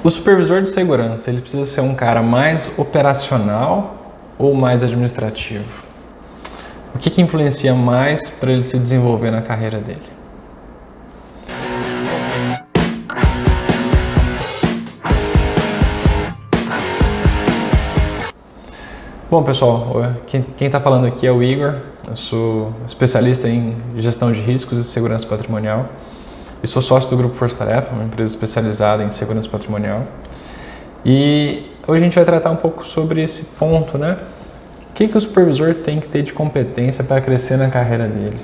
O supervisor de segurança, ele precisa ser um cara mais operacional ou mais administrativo? O que influencia mais para ele se desenvolver na carreira dele? Bom, pessoal, quem está falando aqui é o Igor. Eu sou especialista em gestão de riscos e segurança patrimonial e sou sócio do Grupo Força Tarefa, uma empresa especializada em segurança patrimonial. E hoje a gente vai tratar um pouco sobre esse ponto, né? O que o supervisor tem que ter de competência para crescer na carreira dele?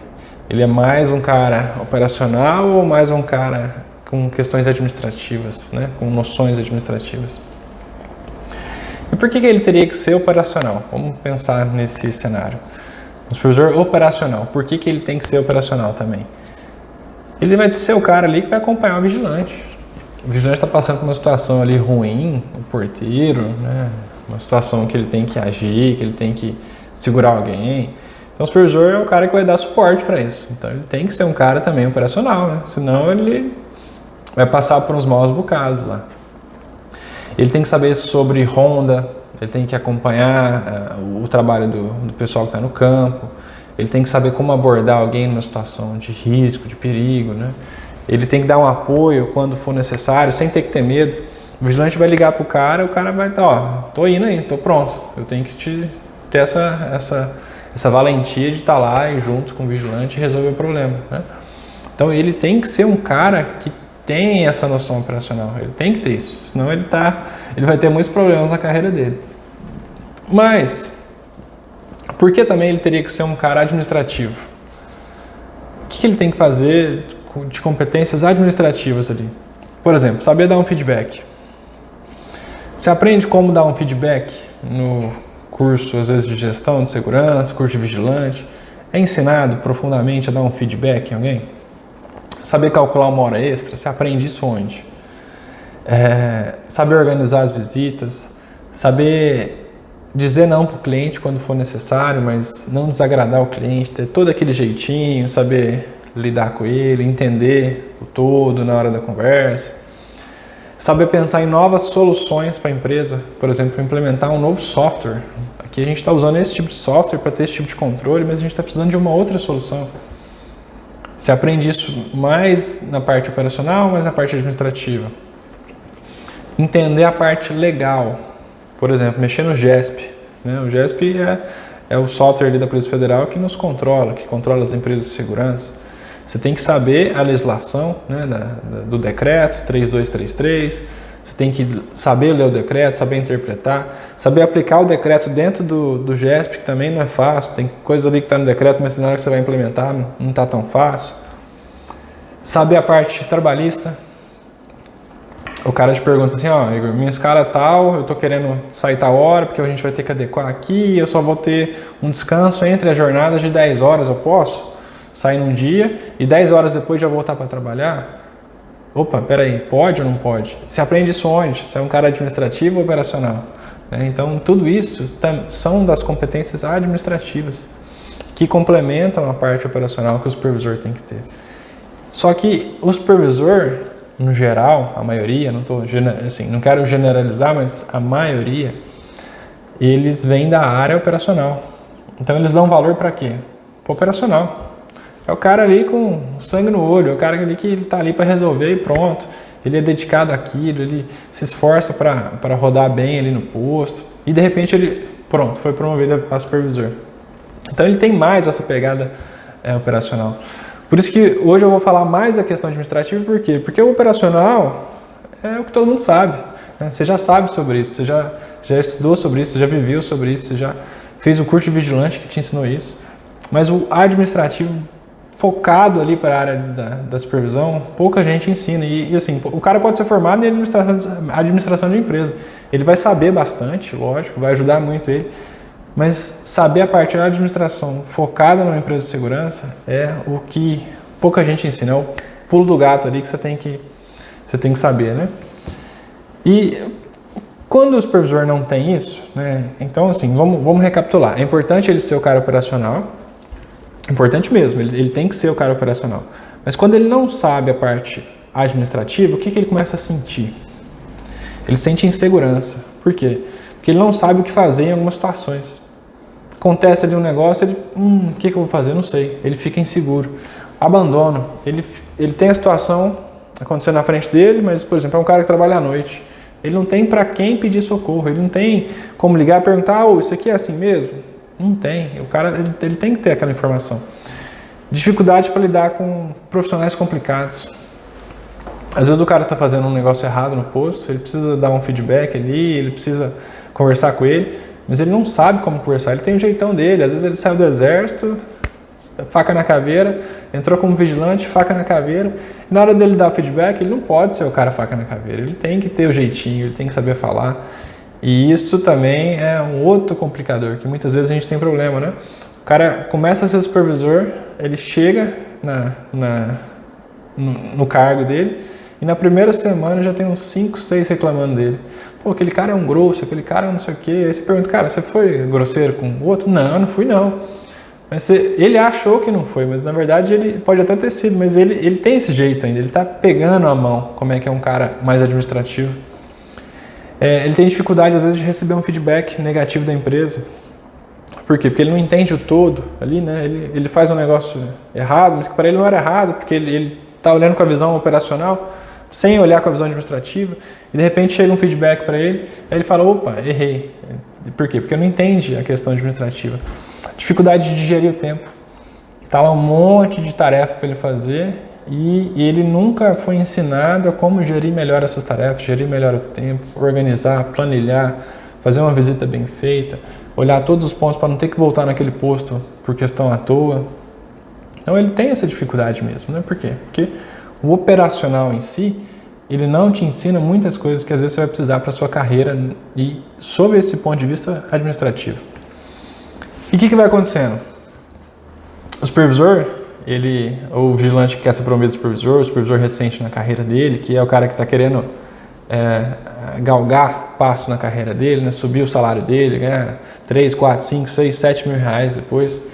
Ele é mais um cara operacional ou mais um cara com questões administrativas, né? Com noções administrativas? E por que ele teria que ser operacional? Vamos pensar nesse cenário. Um supervisor operacional, por que ele tem que ser operacional também? Ele vai ser o cara ali que vai acompanhar o vigilante. O vigilante está passando por uma situação ali ruim, o porteiro, né? Uma situação que ele tem que agir, que ele tem que segurar alguém. Então o supervisor é o cara que vai dar suporte para isso. Então ele tem que ser um cara também operacional, né? Senão ele vai passar por uns maus bocados lá. Ele tem que saber sobre ronda, ele tem que acompanhar o trabalho do pessoal que está no campo, ele tem que saber como abordar alguém numa situação de risco, de perigo, né? Ele tem que dar um apoio quando for necessário, sem ter que ter medo. O vigilante vai ligar pro cara, o cara vai estar, ó, tô indo aí, tô pronto. Eu tenho que ter essa valentia de estar lá e junto com o vigilante e resolver o problema, né? Então ele tem que ser um cara que tem essa noção operacional, ele tem que ter isso, senão ele vai ter muitos problemas na carreira dele. Mas, por que também ele teria que ser um cara administrativo? O que ele tem que fazer de competências administrativas ali? Por exemplo, saber dar um feedback. Você aprende como dar um feedback no curso, às vezes, de gestão de segurança, curso de vigilante. É ensinado profundamente a dar um feedback em alguém? Saber calcular uma hora extra, você aprende isso onde? Saber organizar as visitas, saber dizer não para o cliente quando for necessário, mas não desagradar o cliente, ter todo aquele jeitinho, saber lidar com ele, entender o todo na hora da conversa. Saber pensar em novas soluções para a empresa, por exemplo, implementar um novo software. Aqui a gente está usando esse tipo de software para ter esse tipo de controle, mas a gente está precisando de uma outra solução. Você aprende isso mais na parte operacional, mais na parte administrativa. Entender a parte legal. Por exemplo, mexer no GESP. Né? O GESP é o software ali da Polícia Federal que nos controla, que controla as empresas de segurança. Você tem que saber a legislação, né, do decreto 3233, você tem que saber ler o decreto, saber interpretar, saber aplicar o decreto dentro do GESP, que também não é fácil, tem coisa ali que está no decreto, mas na hora que você vai implementar não está tão fácil. Saber a parte trabalhista. O cara te pergunta assim, ó, Igor, minha escala é tal, eu estou querendo sair tal hora, porque a gente vai ter que adequar aqui, eu só vou ter um descanso entre as jornadas de 10 horas, eu posso sair num dia e 10 horas depois já voltar para trabalhar? Opa, peraí, pode ou não pode? Você aprende isso onde? Você é um cara administrativo ou operacional? Então, tudo isso são das competências administrativas que complementam a parte operacional que o supervisor tem que ter. Só que o supervisor, no geral, a maioria, não quero generalizar, mas a maioria, eles vêm da área operacional. Então, eles dão valor para quê? Para operacional. É o cara ali com sangue no olho, é o cara ali que está ali para resolver e pronto. Ele é dedicado àquilo, ele se esforça para rodar bem ali no posto e de repente ele, pronto, foi promovido a supervisor. Então ele tem mais essa pegada operacional. Por isso que hoje eu vou falar mais da questão administrativa, por quê? Porque o operacional é o que todo mundo sabe, né? Você já sabe sobre isso, você já estudou sobre isso, você já viveu sobre isso, você já fez o curso de vigilante que te ensinou isso. Mas o administrativo focado ali para a área da supervisão, pouca gente ensina. E assim, o cara pode ser formado em administração de empresa. Ele vai saber bastante, lógico, vai ajudar muito ele. Mas saber a parte da administração focada numa empresa de segurança é o que pouca gente ensina. É o pulo do gato ali que você tem que saber, né? E quando o supervisor não tem isso, né? Então assim, vamos recapitular. É importante ele ser o cara operacional. Importante mesmo, ele tem que ser o cara operacional. Mas quando ele não sabe a parte administrativa, o que ele começa a sentir? Ele sente insegurança. Por quê? Porque ele não sabe o que fazer em algumas situações. Acontece ali um negócio, ele, o que eu vou fazer? Não sei. Ele fica inseguro. Abandono. Ele tem a situação acontecendo na frente dele, mas, por exemplo, é um cara que trabalha à noite. Ele não tem para quem pedir socorro. Ele não tem como ligar e perguntar, isso aqui é assim mesmo? Não tem. O cara ele tem que ter aquela informação. Dificuldade para lidar com profissionais complicados. Às vezes o cara está fazendo um negócio errado no posto, ele precisa dar um feedback ali, ele precisa conversar com ele, mas ele não sabe como conversar, ele tem um jeitão dele. Às vezes ele saiu do exército, faca na caveira, entrou como vigilante, faca na caveira, e na hora dele dar feedback, ele não pode ser o cara faca na caveira, ele tem que ter o jeitinho, ele tem que saber falar, e isso também é um outro complicador, que muitas vezes a gente tem problema, né? O cara começa a ser supervisor, ele chega no cargo dele, e na primeira semana já tem uns 5, 6 reclamando dele. Pô, aquele cara é um grosso, aquele cara é não sei o quê. Aí você pergunta, cara, você foi grosseiro com o outro? Não fui não. Mas ele achou que não foi, mas na verdade ele pode até ter sido, mas ele tem esse jeito ainda, ele tá pegando a mão, como é que é um cara mais administrativo. Ele tem dificuldade às vezes de receber um feedback negativo da empresa. Por quê? Porque ele não entende o todo ali, né? Ele faz um negócio errado, mas que para ele não era errado, porque ele tá olhando com a visão operacional, sem olhar com a visão administrativa, e de repente chega um feedback para ele, aí ele fala, opa, errei. Por quê? Porque não entende a questão administrativa. Dificuldade de gerir o tempo. Tá lá um monte de tarefa para ele fazer e ele nunca foi ensinado a como gerir melhor essas tarefas, gerir melhor o tempo, organizar, planilhar, fazer uma visita bem feita, olhar todos os pontos para não ter que voltar naquele posto por questão à toa. Então ele tem essa dificuldade mesmo, né? Por quê? Porque o operacional em si, ele não te ensina muitas coisas que às vezes você vai precisar para a sua carreira e sob esse ponto de vista administrativo. E o que vai acontecendo? O supervisor, o vigilante que quer ser promovido supervisor, o supervisor recente na carreira dele, que é o cara que está querendo galgar passo na carreira dele, né? Subir o salário dele, ganhar 3, 4, 5, 6, 7 mil reais depois.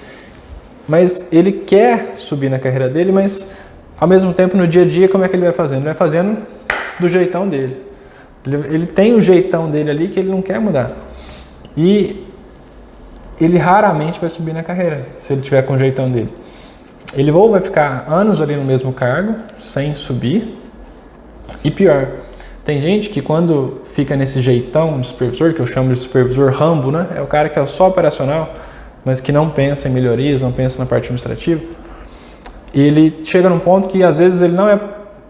Mas ele quer subir na carreira dele, mas ao mesmo tempo no dia a dia como é que ele vai fazendo? Ele vai fazendo do jeitão dele. Ele tem o jeitão dele ali que ele não quer mudar. E ele raramente vai subir na carreira, se ele tiver com o jeitão dele. Ele ou vai ficar anos ali no mesmo cargo, sem subir, e pior, tem gente que quando fica nesse jeitão de supervisor, que eu chamo de supervisor Rambo, né? É o cara que é só operacional, mas que não pensa em melhorias, não pensa na parte administrativa. Ele chega num ponto que às vezes ele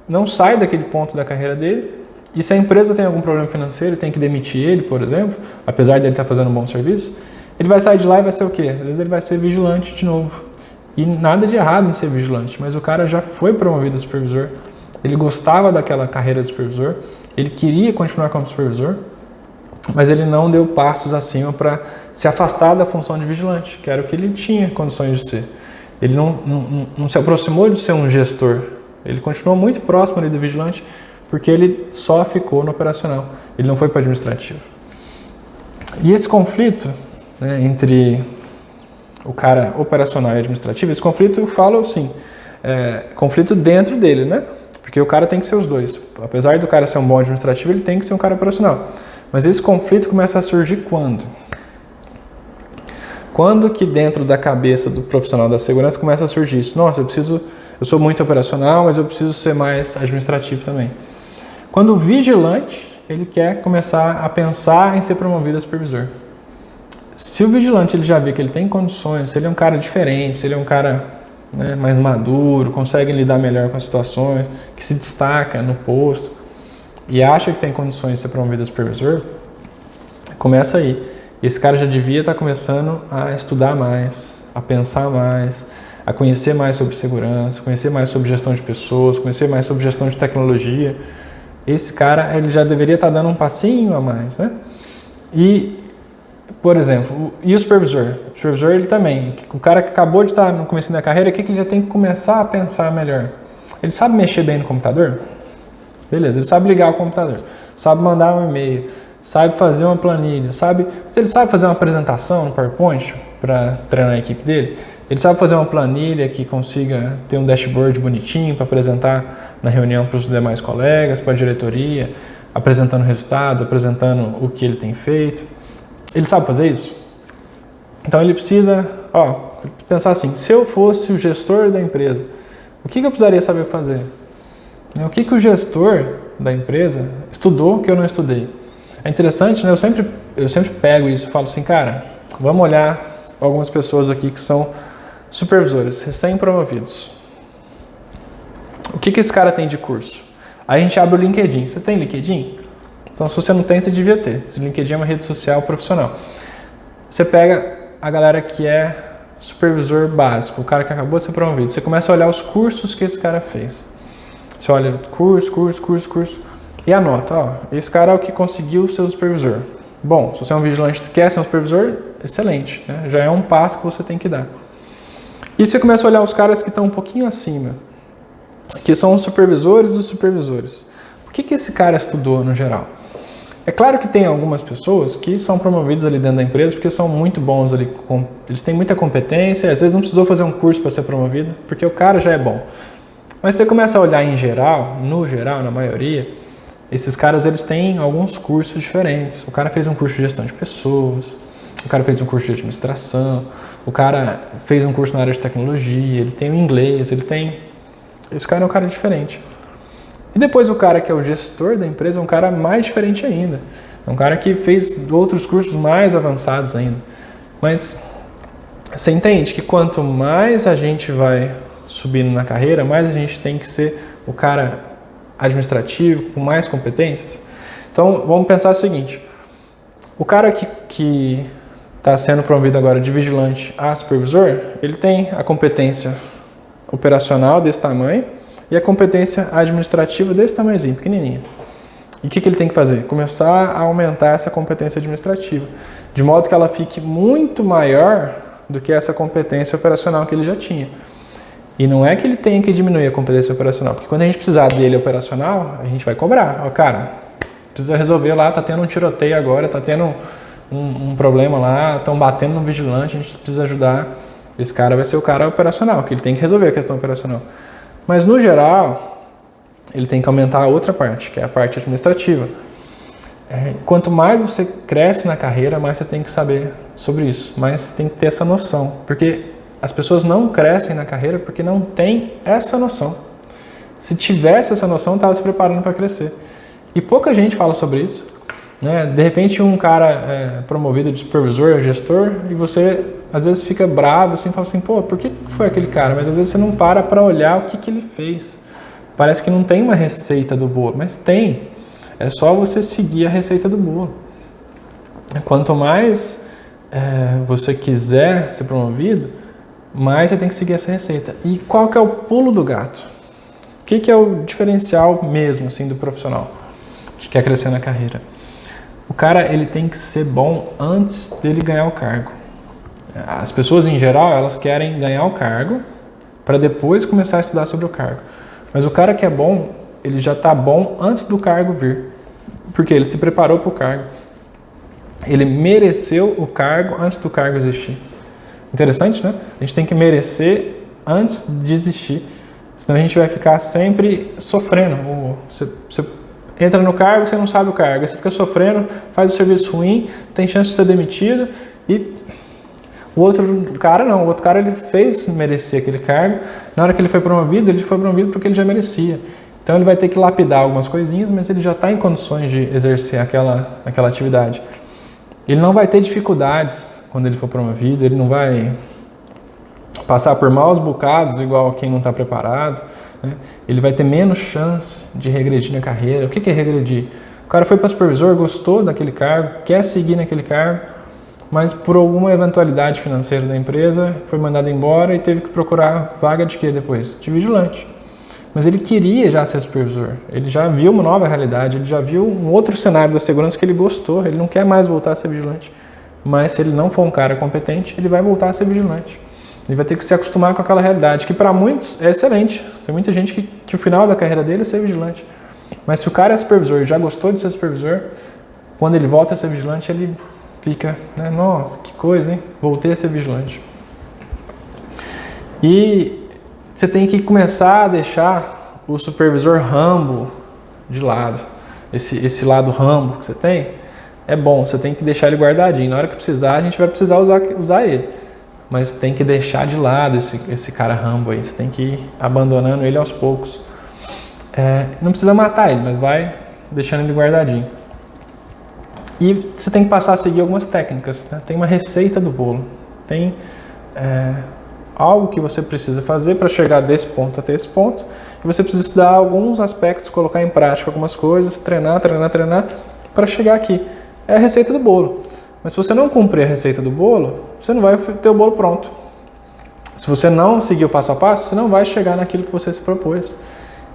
não sai daquele ponto da carreira dele, e se a empresa tem algum problema financeiro, tem que demitir ele, por exemplo, apesar de ele estar fazendo um bom serviço, ele vai sair de lá e vai ser o quê? Às vezes ele vai ser vigilante de novo. E nada de errado em ser vigilante, mas o cara já foi promovido a supervisor, ele gostava daquela carreira de supervisor, ele queria continuar como supervisor, mas ele não deu passos acima para se afastar da função de vigilante, que era o que ele tinha condições de ser. Ele não se aproximou de ser um gestor, ele continuou muito próximo ali do vigilante, porque ele só ficou no operacional, ele não foi para o administrativo. E esse conflito, né, entre o cara operacional e administrativo, esse conflito eu falo assim, conflito dentro dele, né? Porque o cara tem que ser os dois. Apesar do cara ser um bom administrativo, ele tem que ser um cara operacional. Mas esse conflito começa a surgir quando? Quando que dentro da cabeça do profissional da segurança começa a surgir isso? Nossa, eu sou muito operacional, mas eu preciso ser mais administrativo também. Quando o vigilante, ele quer começar a pensar em ser promovido a supervisor. Se o vigilante ele já vê que ele tem condições, se ele é um cara diferente, se ele é um cara, né, mais maduro, consegue lidar melhor com as situações, que se destaca no posto e acha que tem condições de ser promovido a supervisor, começa aí. Esse cara já devia estar começando a estudar mais, a pensar mais, a conhecer mais sobre segurança, conhecer mais sobre gestão de pessoas, conhecer mais sobre gestão de tecnologia. Esse cara ele já deveria estar dando um passinho a mais, né? E, por exemplo, e o supervisor? O supervisor ele também, o cara que acabou de estar no começo da carreira, o que ele já tem que começar a pensar melhor? Ele sabe mexer bem no computador? Beleza, ele sabe ligar o computador, sabe mandar um e-mail, sabe fazer uma planilha, ele sabe fazer uma apresentação no PowerPoint para treinar a equipe dele, ele sabe fazer uma planilha que consiga ter um dashboard bonitinho para apresentar na reunião para os demais colegas, para a diretoria, apresentando resultados, apresentando o que ele tem feito. Ele sabe fazer isso? Então ele precisa, pensar assim, se eu fosse o gestor da empresa, o que eu precisaria saber fazer? O que o gestor da empresa estudou que eu não estudei? É interessante, né? Eu sempre pego isso e falo assim, cara, vamos olhar algumas pessoas aqui que são supervisores, recém-promovidos. O que esse cara tem de curso? Aí a gente abre o LinkedIn. Você tem LinkedIn? Então, se você não tem, você devia ter. Esse LinkedIn é uma rede social profissional. Você pega a galera que é supervisor básico, o cara que acabou de ser promovido. Você começa a olhar os cursos que esse cara fez. Você olha curso e anota. Esse cara é o que conseguiu ser o supervisor. Bom, se você é um vigilante e quer ser um supervisor, excelente, né? Já é um passo que você tem que dar. E você começa a olhar os caras que estão um pouquinho acima, que são os supervisores dos supervisores. O que esse cara estudou no geral? É claro que tem algumas pessoas que são promovidas ali dentro da empresa porque são muito bons ali, eles têm muita competência, às vezes não precisou fazer um curso para ser promovido, porque o cara já é bom. Mas você começa a olhar em geral, no geral, na maioria, esses caras eles têm alguns cursos diferentes. O cara fez um curso de gestão de pessoas, o cara fez um curso de administração, o cara fez um curso na área de tecnologia, ele tem o inglês, esse cara é um cara diferente. E depois o cara que é o gestor da empresa é um cara mais diferente ainda. É um cara que fez outros cursos mais avançados ainda. Mas você entende que quanto mais a gente vai subindo na carreira, mais a gente tem que ser o cara administrativo, com mais competências. Então vamos pensar o seguinte, o cara que está sendo promovido agora de vigilante a supervisor, ele tem a competência operacional desse tamanho e a competência administrativa desse tamanhozinho, pequenininha. E o que ele tem que fazer? Começar a aumentar essa competência administrativa, de modo que ela fique muito maior do que essa competência operacional que ele já tinha. E não é que ele tenha que diminuir a competência operacional, porque quando a gente precisar dele operacional, a gente vai cobrar. Cara, precisa resolver lá, tá tendo um tiroteio agora, tá tendo um problema lá, estão batendo no vigilante, a gente precisa ajudar. Esse cara vai ser o cara operacional, que ele tem que resolver a questão operacional. Mas no geral, ele tem que aumentar a outra parte, que é a parte administrativa. Quanto mais você cresce na carreira, mais você tem que saber sobre isso, mais você tem que ter essa noção, porque as pessoas não crescem na carreira porque não tem essa noção. Se tivesse essa noção, estava se preparando para crescer. E pouca gente fala sobre isso, né? De repente um cara é promovido de supervisor, gestor, e você às vezes fica bravo assim, fala assim, por que foi aquele cara? Mas às vezes você não para olhar o que ele fez. Parece que não tem uma receita do bolo, mas tem. É só você seguir a receita do bolo. Quanto mais você quiser ser promovido, mais você tem que seguir essa receita. E qual que é o pulo do gato? O que é o diferencial mesmo assim, do profissional que quer crescer na carreira? O cara ele tem que ser bom antes dele ganhar o cargo. As pessoas em geral, elas querem ganhar o cargo para depois começar a estudar sobre o cargo. Mas o cara que é bom, ele já está bom antes do cargo vir. Porque ele se preparou para o cargo. Ele mereceu o cargo antes do cargo existir. Interessante, né? A gente tem que merecer antes de existir. Senão a gente vai ficar sempre sofrendo. Você entra no cargo, você não sabe o cargo. Aí você fica sofrendo, faz o serviço ruim, tem chance de ser demitido e o outro cara não. O outro cara ele fez merecer aquele cargo. Na hora que ele foi promovido porque ele já merecia. Então ele vai ter que lapidar algumas coisinhas, mas ele já está em condições de exercer aquela atividade. Ele não vai ter dificuldades quando ele for promovido, ele não vai passar por maus bocados igual quem não está preparado, né? Ele vai ter menos chance de regredir na carreira. O que é regredir? O cara foi para supervisor, gostou daquele cargo, quer seguir naquele cargo, mas por alguma eventualidade financeira da empresa foi mandado embora e teve que procurar vaga de quê depois? De vigilante. Mas ele queria já ser supervisor, ele já viu uma nova realidade, ele já viu um outro cenário da segurança que ele gostou, ele não quer mais voltar a ser vigilante. Mas se ele não for um cara competente, ele vai voltar a ser vigilante. Ele vai ter que se acostumar com aquela realidade, que para muitos é excelente. Tem muita gente que o final da carreira dele é ser vigilante. Mas se o cara é supervisor e já gostou de ser supervisor, quando ele volta a ser vigilante, ele fica, né? Nossa, que coisa, hein? Voltei a ser vigilante. E você tem que começar a deixar o supervisor Rambo de lado. esse lado Rambo que você tem, é bom, você tem que deixar ele guardadinho. Na hora que precisar, a gente vai precisar usar ele. Mas tem que deixar de lado esse cara Rambo aí. Você tem que ir abandonando ele aos poucos. Não precisa matar ele, mas vai deixando ele guardadinho. E você tem que passar a seguir algumas técnicas, né? Tem uma receita do bolo. Tem algo que você precisa fazer para chegar desse ponto até esse ponto. E você precisa estudar alguns aspectos, colocar em prática algumas coisas, treinar para chegar aqui. É a receita do bolo. Mas se você não cumprir a receita do bolo, você não vai ter o bolo pronto. Se você não seguir o passo a passo, você não vai chegar naquilo que você se propôs.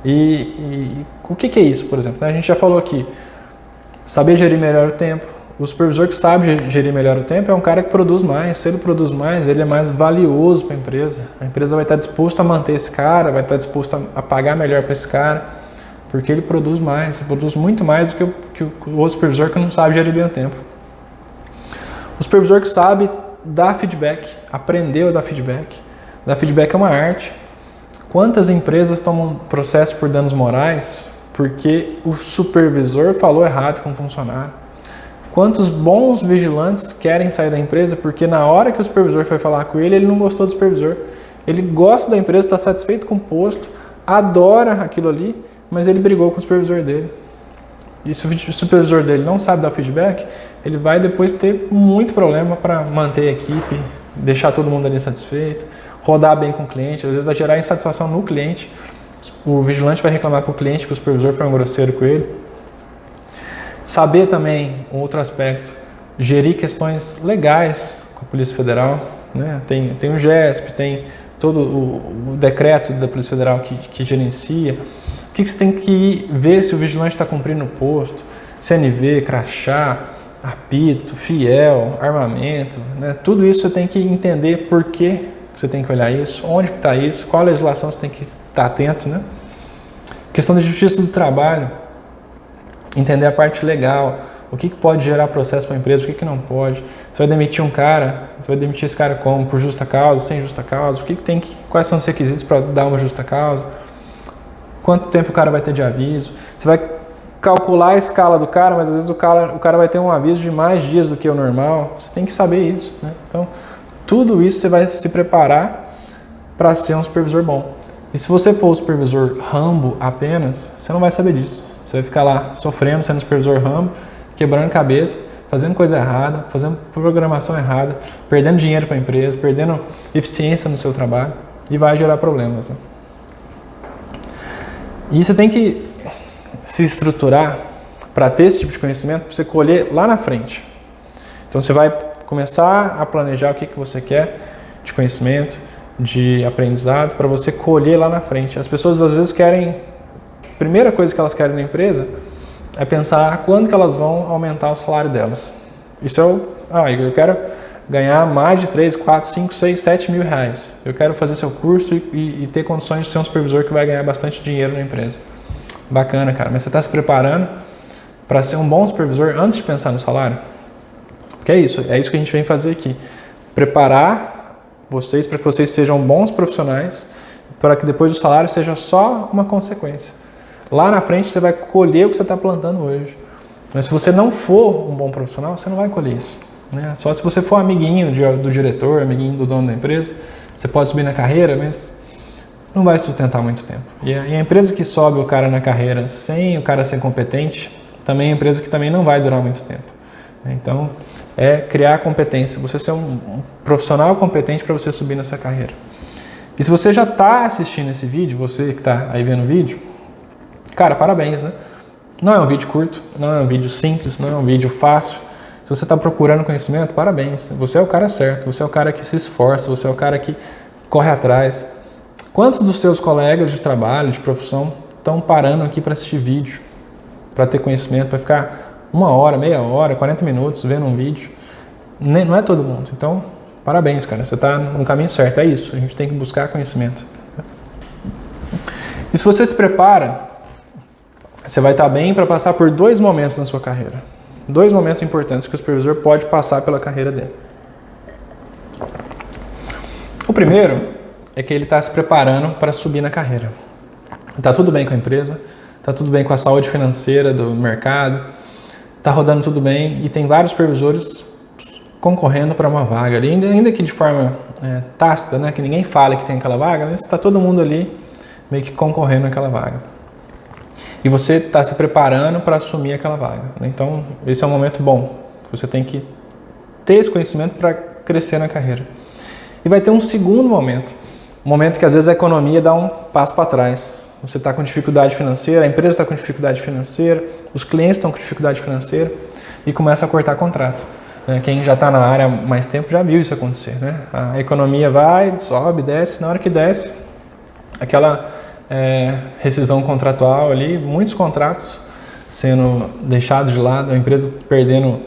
E o que é isso, por exemplo? A gente já falou aqui, saber gerir melhor o tempo. O supervisor que sabe gerir melhor o tempo é um cara que produz mais. Se ele produz mais, ele é mais valioso para a empresa. A empresa vai estar disposta a manter esse cara, vai estar disposta a pagar melhor para esse cara, porque ele produz mais, ele produz muito mais do que o outro supervisor que não sabe gerir bem o tempo. O supervisor que sabe dar feedback, aprendeu a dar feedback. Dar feedback é uma arte. Quantas empresas tomam processo por danos morais porque o supervisor falou errado com o funcionário? Quantos bons vigilantes querem sair da empresa porque na hora que o supervisor foi falar com ele, ele não gostou do supervisor. Ele gosta da empresa, está satisfeito com o posto, adora aquilo ali, mas ele brigou com o supervisor dele. E se o supervisor dele não sabe dar feedback, ele vai depois ter muito problema para manter a equipe, deixar todo mundo ali satisfeito, rodar bem com o cliente, às vezes vai gerar insatisfação no cliente. O vigilante vai reclamar para o cliente que o supervisor foi um grosseiro com ele. Saber também, um outro aspecto, gerir questões legais com a Polícia Federal, né? Tem o GESP, tem todo o decreto da Polícia Federal que gerencia. O que você tem que ver se o vigilante está cumprindo o posto, CNV, crachá, apito, fiel, armamento, né? Tudo isso você tem que entender por que você tem que olhar isso, onde está isso, qual legislação você tem que estar atento, né? Questão da justiça do trabalho, entender a parte legal, o que pode gerar processo para a empresa, o que não pode. Você vai demitir um cara, você vai demitir esse cara como? Por justa causa, sem justa causa, quais são os requisitos para dar uma justa causa, quanto tempo o cara vai ter de aviso. Você vai calcular a escala do cara, mas às vezes o cara vai ter um aviso de mais dias do que o normal. Você tem que saber isso, né? Então, tudo isso você vai se preparar para ser um supervisor bom. E se você for o supervisor Rambo apenas, você não vai saber disso. Você vai ficar lá sofrendo, sendo supervisor Rambo, quebrando cabeça, fazendo coisa errada, fazendo programação errada, perdendo dinheiro para a empresa, perdendo eficiência no seu trabalho e vai gerar problemas, né? E você tem que se estruturar para ter esse tipo de conhecimento, para você colher lá na frente. Então você vai começar a planejar o que você quer de conhecimento, de aprendizado, para você colher lá na frente. As pessoas às vezes querem, a primeira coisa que elas querem na empresa é pensar quando que elas vão aumentar o salário delas. Isso eu quero ganhar mais de 3, 4, 5, 6, 7 mil reais. Eu quero fazer seu curso e ter condições de ser um supervisor que vai ganhar bastante dinheiro na empresa. Bacana, cara. Mas você está se preparando para ser um bom supervisor antes de pensar no salário? Porque é isso que a gente vem fazer aqui. Preparar vocês para que vocês sejam bons profissionais, para que depois o salário seja só uma consequência. Lá na frente você vai colher o que você está plantando hoje. Mas se você não for um bom profissional, você não vai colher isso, né? Só se você for amiguinho do diretor, amiguinho do dono da empresa, você pode subir na carreira, mas não vai sustentar muito tempo. E a empresa que sobe o cara na carreira sem o cara ser competente, também é uma empresa que também não vai durar muito tempo. Então, é criar competência, você ser um profissional competente para você subir nessa carreira. E se você já está assistindo esse vídeo, você que está aí vendo o vídeo, cara, parabéns, né? Não é um vídeo curto, não é um vídeo simples, não é um vídeo fácil. Se você está procurando conhecimento, parabéns. Você é o cara certo, você é o cara que se esforça, você é o cara que corre atrás. Quantos dos seus colegas de trabalho, de profissão, estão parando aqui para assistir vídeo, para ter conhecimento, para ficar 1 hora, meia hora, 40 minutos vendo um vídeo? Não é todo mundo. Então, parabéns, cara. Você está no caminho certo. É isso. A gente tem que buscar conhecimento. E se você se prepara, você vai estar bem para passar por 2 momentos na sua carreira. 2 momentos importantes que o supervisor pode passar pela carreira dele. O primeiro é que ele está se preparando para subir na carreira. Está tudo bem com a empresa, está tudo bem com a saúde financeira do mercado, está rodando tudo bem e tem vários supervisores concorrendo para uma vaga ali, ainda que de forma tácita, né, que ninguém fale que tem aquela vaga, mas está todo mundo ali meio que concorrendo naquela vaga. E você está se preparando para assumir aquela vaga. Então, esse é um momento bom. Você tem que ter esse conhecimento para crescer na carreira. E vai ter um segundo momento. Um momento que às vezes a economia dá um passo para trás. Você está com dificuldade financeira, a empresa está com dificuldade financeira, os clientes estão com dificuldade financeira e começa a cortar contrato. Quem já está na área há mais tempo já viu isso acontecer. Né? A economia vai, sobe, desce. Na hora que desce, aquela rescisão contratual ali, muitos contratos sendo deixados de lado, a empresa perdendo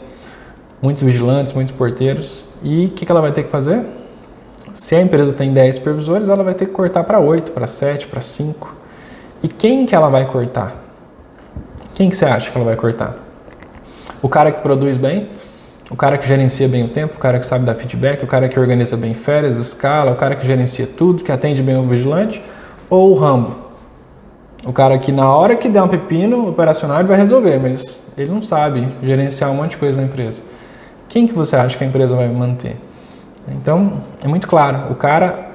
muitos vigilantes, muitos porteiros. E o que ela vai ter que fazer? Se a empresa tem 10 supervisores, ela vai ter que cortar para 8, para 7, para 5. E quem que ela vai cortar? Quem que você acha que ela vai cortar? O cara que produz bem? O cara que gerencia bem o tempo, o cara que sabe dar feedback, o cara que organiza bem férias, escala, o cara que gerencia tudo, que atende bem o vigilante, ou o Rambo? O cara que na hora que der um pepino operacional ele vai resolver, mas ele não sabe gerenciar um monte de coisa na empresa. Quem que você acha que a empresa vai manter? Então, é muito claro, o cara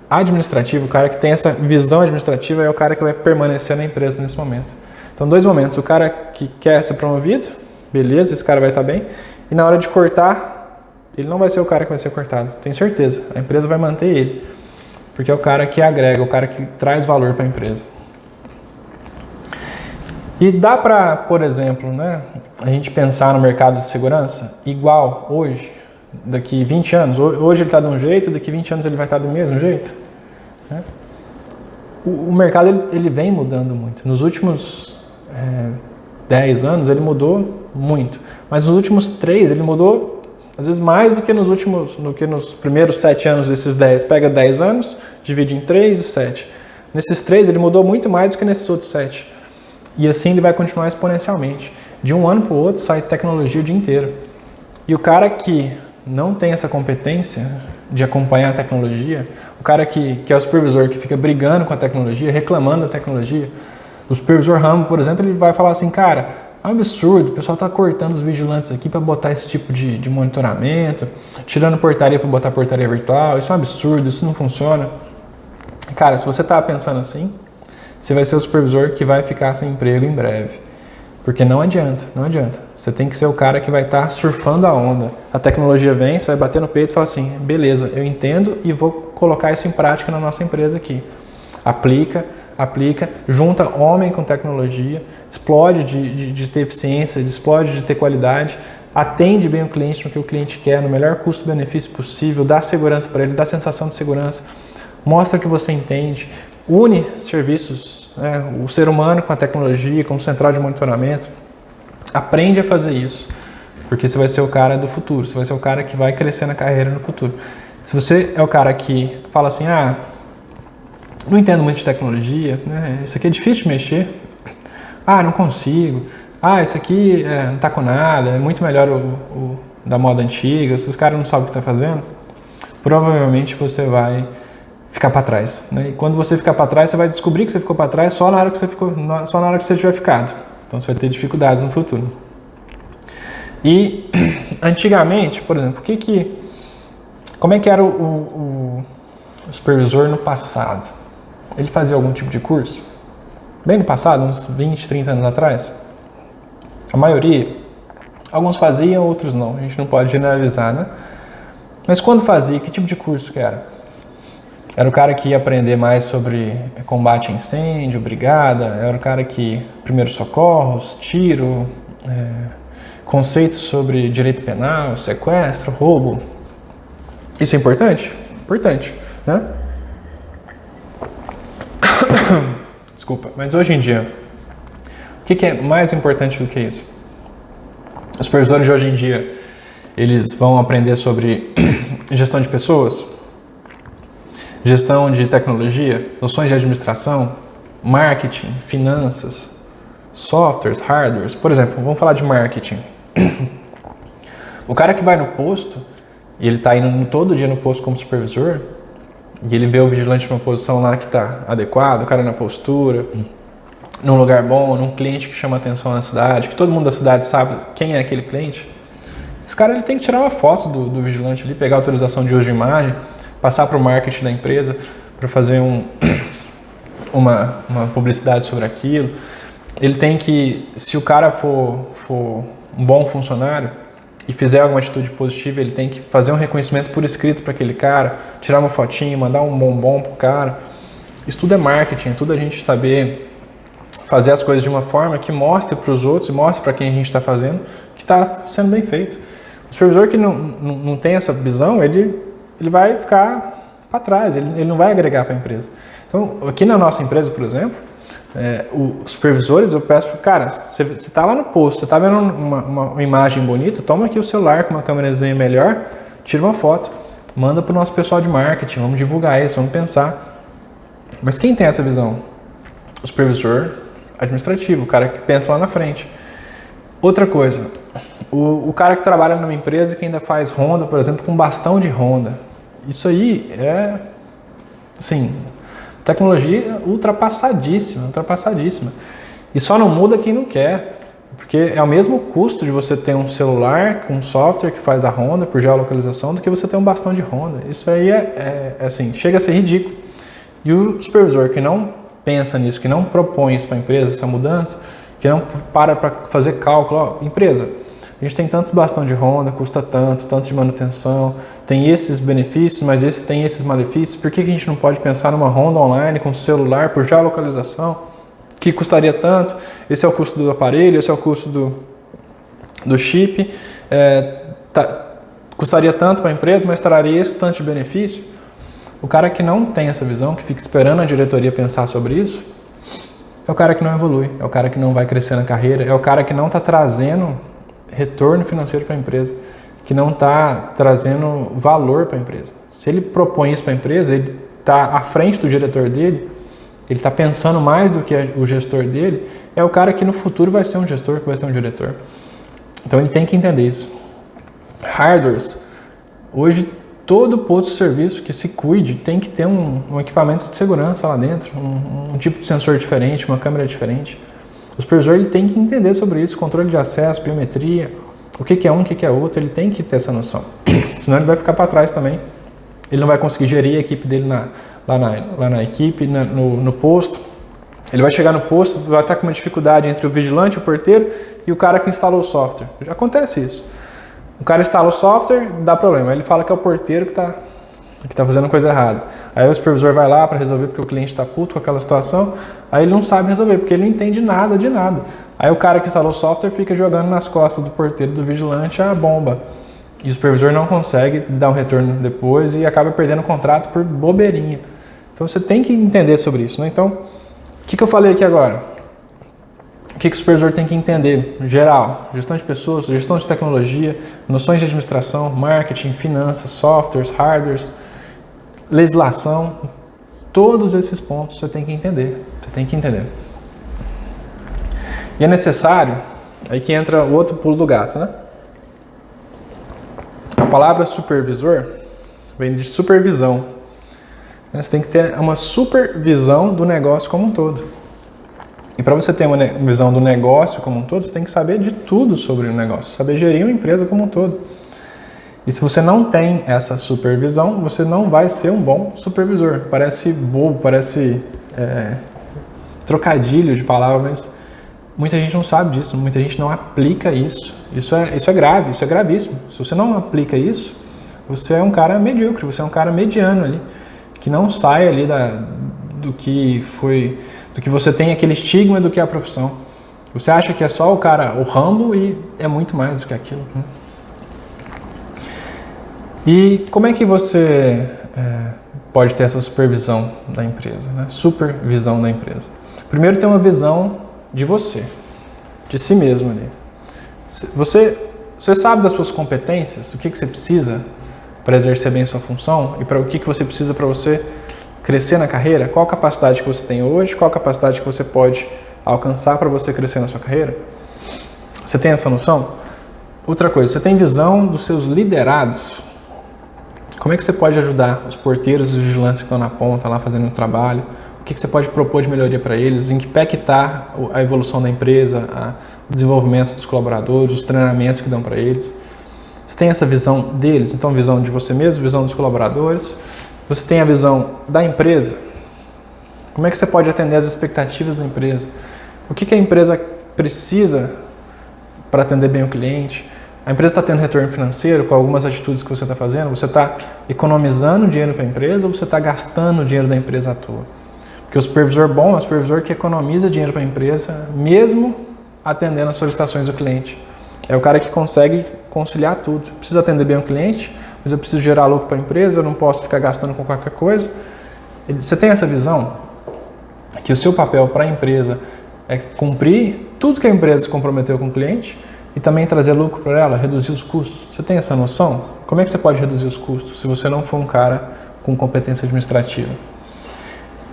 administrativo, o cara que tem essa visão administrativa é o cara que vai permanecer na empresa nesse momento. Então, 2 momentos, o cara que quer ser promovido, beleza, esse cara vai estar bem, e na hora de cortar, ele não vai ser o cara que vai ser cortado, tenho certeza. A empresa vai manter ele, porque é o cara que agrega, o cara que traz valor para a empresa. E dá para, por exemplo, né, a gente pensar no mercado de segurança igual hoje, daqui 20 anos. Hoje ele está de um jeito, daqui 20 anos ele vai estar do mesmo jeito. Né? O mercado ele vem mudando muito. Nos últimos 10 anos ele mudou muito, mas nos últimos 3 ele mudou às vezes mais do que nos primeiros 7 anos desses 10. Pega 10 anos, divide em 3 e 7. Nesses 3 ele mudou muito mais do que nesses outros 7. E assim ele vai continuar exponencialmente. De um ano para o outro sai tecnologia o dia inteiro. E o cara que não tem essa competência de acompanhar a tecnologia, o cara que é o supervisor que fica brigando com a tecnologia, reclamando da tecnologia, o supervisor Rambo, por exemplo, ele vai falar assim, cara, é um absurdo, o pessoal está cortando os vigilantes aqui para botar esse tipo de monitoramento, tirando portaria para botar portaria virtual, isso é um absurdo, isso não funciona. Cara, se você está pensando assim, você vai ser o supervisor que vai ficar sem emprego em breve. Porque não adianta. Você tem que ser o cara que vai estar surfando a onda. A tecnologia vem, você vai bater no peito e falar assim, beleza, eu entendo e vou colocar isso em prática na nossa empresa aqui. Aplica, junta homem com tecnologia, explode de ter eficiência, explode de ter qualidade, atende bem o cliente no que o cliente quer, no melhor custo-benefício possível, dá segurança para ele, dá sensação de segurança, mostra que você entende, une serviços, o ser humano com a tecnologia, com central de monitoramento. Aprende a fazer isso, porque você vai ser o cara do futuro, você vai ser o cara que vai crescer na carreira no futuro. Se você é o cara que fala assim, não entendo muito de tecnologia, né? Isso aqui é difícil de mexer, não consigo, isso aqui não tá com nada, é muito melhor o da moda antiga, se os caras não sabem o que tá fazendo, provavelmente você vai ficar para trás, né? E quando você ficar para trás, você vai descobrir que você ficou para trás só na hora que você tiver ficado. Então você vai ter dificuldades no futuro. E antigamente, por exemplo, como é que era o supervisor no passado? Ele fazia algum tipo de curso? Bem no passado, uns 20, 30 anos atrás? A maioria? Alguns faziam, outros não. A gente não pode generalizar, né? Mas quando fazia, que tipo de curso que era? Era o cara que ia aprender mais sobre combate a incêndio, brigada, era o cara que primeiros socorros, tiro, conceitos sobre direito penal, sequestro, roubo. Isso é importante? Importante, né? Desculpa, mas hoje em dia, o que é mais importante do que isso? Os supervisores de hoje em dia, eles vão aprender sobre gestão de pessoas, gestão de tecnologia, noções de administração, marketing, finanças, softwares, hardwares. Por exemplo, vamos falar de marketing. O cara que vai no posto, e ele está indo todo dia no posto como supervisor, e ele vê o vigilante numa posição lá que está adequada, o cara na postura, num lugar bom, num cliente que chama atenção na cidade, que todo mundo da cidade sabe quem é aquele cliente, esse cara ele tem que tirar uma foto do vigilante ali, pegar a autorização de uso de imagem, passar para o marketing da empresa para fazer uma publicidade sobre aquilo. Ele tem que, se o cara for um bom funcionário e fizer alguma atitude positiva, ele tem que fazer um reconhecimento por escrito para aquele cara, tirar uma fotinha, mandar um bombom pro cara. Isso tudo é marketing, é tudo a gente saber fazer as coisas de uma forma que mostre para os outros e mostre para quem a gente está fazendo que está sendo bem feito. O supervisor que não tem essa visão, ele vai ficar para trás, ele não vai agregar para a empresa. Então, aqui na nossa empresa, por exemplo, os supervisores, eu peço para o cara, você está lá no posto, você está vendo uma imagem bonita, toma aqui o celular com uma câmerazinha melhor, tira uma foto, manda para o nosso pessoal de marketing, vamos divulgar isso, vamos pensar. Mas quem tem essa visão? O supervisor administrativo, o cara que pensa lá na frente. Outra coisa, o cara que trabalha numa empresa que ainda faz ronda, por exemplo, com bastão de ronda. Isso aí é, assim, tecnologia ultrapassadíssima. E só não muda quem não quer. Porque é o mesmo custo de você ter um celular com um software que faz a ronda por geolocalização do que você ter um bastão de ronda. Isso aí assim, chega a ser ridículo. E o supervisor que não pensa nisso, que não propõe isso para a empresa, essa mudança, que não para fazer cálculo, empresa, a gente tem tantos bastão de ronda, custa tanto de manutenção, tem esses benefícios, mas tem esses malefícios, por que a gente não pode pensar numa ronda online com celular por geolocalização, que custaria tanto, esse é o custo do aparelho, esse é o custo do chip, custaria tanto para a empresa, mas traria esse tanto de benefício. O cara que não tem essa visão, que fica esperando a diretoria pensar sobre isso, é o cara que não evolui, é o cara que não vai crescer na carreira, é o cara que não está trazendo retorno financeiro para a empresa, que não está trazendo valor para a empresa. Se ele propõe isso para a empresa, ele está à frente do diretor dele, ele está pensando mais do que o gestor dele, é o cara que no futuro vai ser um gestor, que vai ser um diretor. Então ele tem que entender isso. Hardwares, hoje todo posto de serviço que se cuide tem que ter um equipamento de segurança lá dentro, um tipo de sensor diferente, uma câmera diferente. O supervisor ele tem que entender sobre isso, controle de acesso, biometria, o que é um, o que é outro, ele tem que ter essa noção. Senão ele vai ficar para trás também. Ele não vai conseguir gerir a equipe dele lá na equipe, no posto. Ele vai chegar no posto, vai estar com uma dificuldade entre o vigilante, o porteiro e o cara que instalou o software. Já acontece isso. O cara instala o software, dá problema. Aí ele fala que é o porteiro que está fazendo coisa errada. Aí o supervisor vai lá para resolver porque o cliente está puto com aquela situação. Aí ele não sabe resolver porque ele não entende nada de nada. Aí o cara que instalou o software fica jogando nas costas do porteiro, do vigilante, a bomba. E o supervisor não consegue dar um retorno depois e acaba perdendo o contrato por bobeirinha. Então você tem que entender sobre isso, né? Então, o que eu falei aqui agora? O que o supervisor tem que entender? Geral, gestão de pessoas, gestão de tecnologia, noções de administração, marketing, finanças, softwares, hardwares, legislação, todos esses pontos você tem que entender. E é necessário, aí que entra o outro pulo do gato, né? A palavra supervisor vem de supervisão. Você tem que ter uma supervisão do negócio como um todo. E para você ter uma visão do negócio como um todo, você tem que saber de tudo sobre o negócio, saber gerir uma empresa como um todo. E se você não tem essa supervisão, você não vai ser um bom supervisor. Parece bobo, parece trocadilho de palavras, mas muita gente não sabe disso, muita gente não aplica isso. Isso é grave, isso é gravíssimo. Se você não aplica isso, você é um cara medíocre, você é um cara mediano ali, que não sai ali do que você tem aquele estigma do que é a profissão. Você acha que é só o Rambo e é muito mais do que aquilo. Né? E como é que você pode ter essa supervisão da empresa? Né? Supervisão da empresa. Primeiro, ter uma visão de você, de si mesmo ali. Você sabe das suas competências, o que você precisa para exercer bem sua função e para o que você precisa para você crescer na carreira? Qual a capacidade que você tem hoje? Qual a capacidade que você pode alcançar para você crescer na sua carreira? Você tem essa noção? Outra coisa, você tem visão dos seus liderados? Como é que você pode ajudar os porteiros e os vigilantes que estão na ponta lá fazendo o trabalho? o que você pode propor de melhoria para eles, em que pé que está a evolução da empresa, o desenvolvimento dos colaboradores, os treinamentos que dão para eles. Você tem essa visão deles, então visão de você mesmo, visão dos colaboradores. Você tem a visão da empresa. Como é que você pode atender às expectativas da empresa? O que a empresa precisa para atender bem o cliente? A empresa está tendo retorno financeiro com algumas atitudes que você está fazendo? Você está economizando dinheiro para a empresa ou você está gastando o dinheiro da empresa à toa? Porque o supervisor bom é o supervisor que economiza dinheiro para a empresa, mesmo atendendo as solicitações do cliente. É o cara que consegue conciliar tudo. Eu preciso atender bem o cliente, mas eu preciso gerar lucro para a empresa, eu não posso ficar gastando com qualquer coisa. Você tem essa visão que o seu papel para a empresa é cumprir tudo que a empresa se comprometeu com o cliente e também trazer lucro para ela, reduzir os custos. Você tem essa noção? Como é que você pode reduzir os custos se você não for um cara com competência administrativa?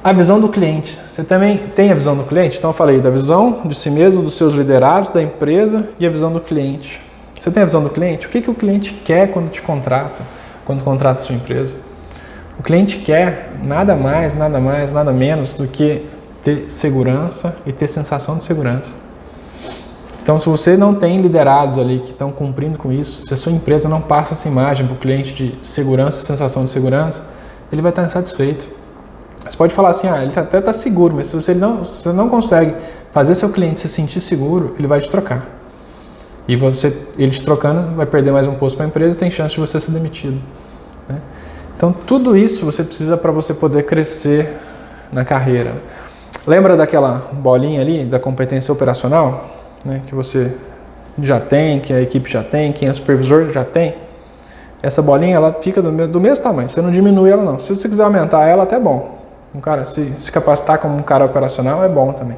A visão do cliente. Você também tem a visão do cliente? Então eu falei da visão de si mesmo, dos seus liderados, da empresa e a visão do cliente. Você tem a visão do cliente? O que o cliente quer quando te contrata, quando contrata a sua empresa? O cliente quer nada mais, nada menos do que ter segurança e ter sensação de segurança. Então, se você não tem liderados ali que estão cumprindo com isso, se a sua empresa não passa essa imagem para o cliente de segurança, sensação de segurança, ele vai estar insatisfeito. Você pode falar assim, ele até está seguro, mas se você não consegue fazer seu cliente se sentir seguro, ele vai te trocar. E ele te trocando, vai perder mais um posto para a empresa e tem chance de você ser demitido. Né? Então, tudo isso você precisa para você poder crescer na carreira. Lembra daquela bolinha ali, da competência operacional? Né, que você já tem, que a equipe já tem, quem é supervisor já tem. Essa bolinha ela fica do mesmo tamanho, você não diminui ela não. Se você quiser aumentar ela, até é bom. Um cara se capacitar como um cara operacional é bom também.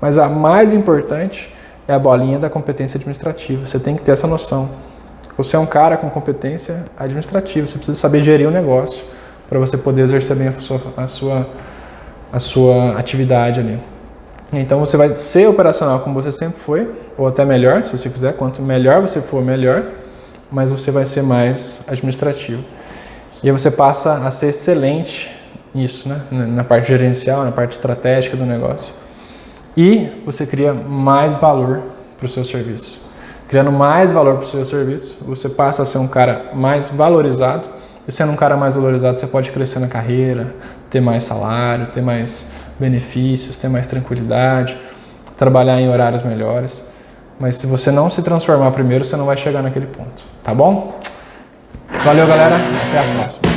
Mas a mais importante é a bolinha da competência administrativa. Você tem que ter essa noção. Você é um cara com competência administrativa, você precisa saber gerir o negócio para você poder exercer bem a sua atividade ali. Então você vai ser operacional como você sempre foi, ou até melhor, se você quiser. Quanto melhor você for, melhor, mas você vai ser mais administrativo. E aí você passa a ser excelente nisso, né? Na parte gerencial, na parte estratégica do negócio. E você cria mais valor para o seu serviço. Criando mais valor para o seu serviço, você passa a ser um cara mais valorizado. E sendo um cara mais valorizado, você pode crescer na carreira, ter mais salário, ter mais benefícios, ter mais tranquilidade, trabalhar em horários melhores. Mas se você não se transformar primeiro, você não vai chegar naquele ponto, tá bom? Valeu, galera, até a próxima.